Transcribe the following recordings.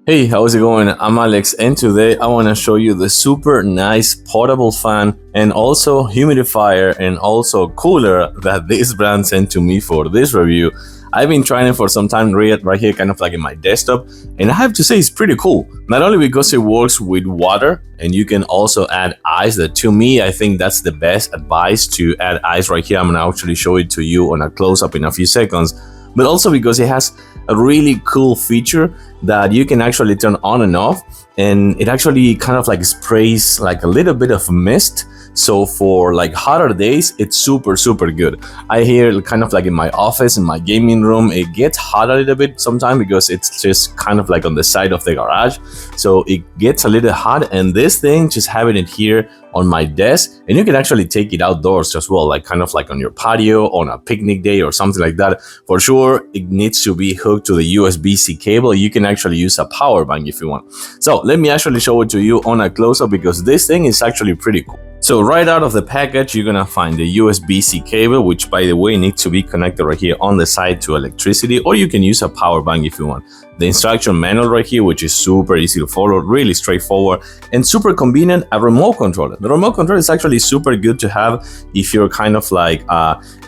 Hey, how's it going? I'm Alex, and today I want to show you the super nice portable fan and also humidifier and also cooler that this brand sent to me for this review. I've been trying it for some time right here, kind of like in my desktop, and I have to say it's pretty cool. Not only because it works with water and you can also add ice, that to me, I think that's the best advice, to add ice right here. I'm gonna actually show it to you on a close-up in a few seconds, but also because it has a really cool feature that you can actually turn on and off, and it actually kind of like sprays like a little bit of mist. So for like hotter days, it's super good. I hear kind of like in my office, in my gaming room, it gets hot a little bit sometimes because it's just kind of like on the side of the garage, so it gets a little hot. And this thing, just having it here on my desk, and you can actually take it outdoors as well, like kind of like on your patio on a picnic day or something like that. For sure, it needs to be hooked to the USB-C cable. You can actually use a power bank if you want. So let me actually show it to you on a close-up, because this thing is actually pretty cool. So right out of the package, you're gonna find the USB-C cable, which by the way needs to be connected right here on the side to electricity, or you can use a power bank if you want. The instruction manual right here, which is super easy to follow, really straightforward and super convenient. A remote controller. The remote controller is actually super good to have if you're kind of like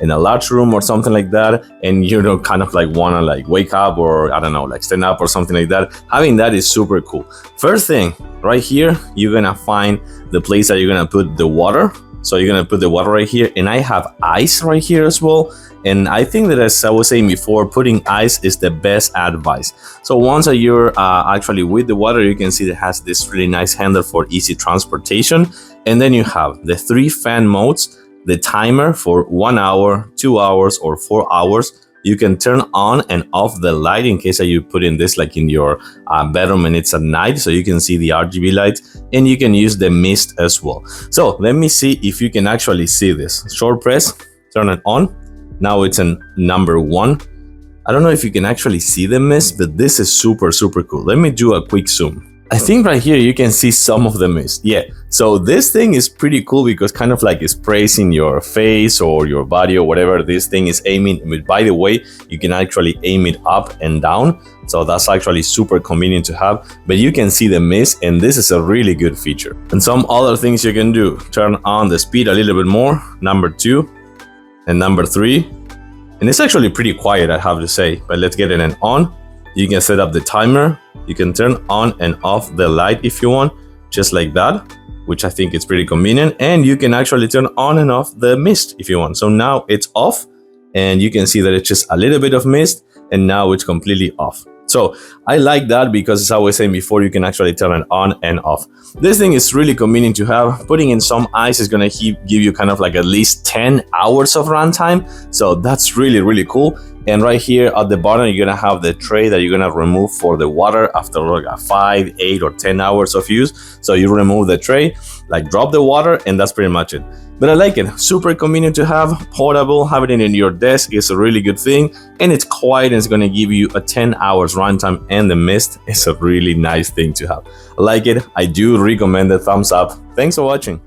in a large room or something like that, and you don't kind of like wanna like wake up, or I don't know, like stand up or something like that. Having that is super cool. First thing, right here, you're gonna find the place that you're gonna put the water. So you're gonna put the water right here, and I have ice right here as well. And I think that, as I was saying before, putting ice is the best advice. So once you're actually with the water, you can see it has this really nice handle for easy transportation. And then you have the 3 fan modes, the timer for 1 hour, 2 hours, or 4 hours. You can turn on and off the light in case that you put in this like in your bedroom and it's at night, so you can see the RGB lights, and you can use the mist as well. So let me see if you can actually see this. Short press, turn it on. Now it's in number 1. I don't know if you can actually see the mist, but this is super cool. Let me do a quick zoom. I think right here you can see some of the mist. Yeah, so this thing is pretty cool because kind of like it sprays in your face or your body or whatever this thing is aiming. But by the way, you can actually aim it up and down, so that's actually super convenient to have. But you can see the mist, and this is a really good feature. And some other things you can do: turn on the speed a little bit more, number 2 and number 3. And it's actually pretty quiet, I have to say, but let's get it on. You can set up the timer. You can turn on and off the light if you want, just like that, which I think is pretty convenient. And you can actually turn on and off the mist if you want. So now it's off, and you can see that it's just a little bit of mist, and now it's completely off. So I like that because, as I was saying before, you can actually turn it on and off. This thing is really convenient to have. Putting in some ice is gonna give you kind of like at least 10 hours of runtime. So that's really cool. And right here at the bottom, you're gonna have the tray that you're gonna remove for the water after like 5, 8, or 10 hours of use. So you remove the tray, like drop the water, and that's pretty much it. But I like it. Super convenient to have, portable. Having it in your desk is a really good thing, and it's quiet, and it's gonna give you a 10 hours runtime, and the mist is a really nice thing to have. I like it. I do recommend it. Thumbs up. Thanks for watching.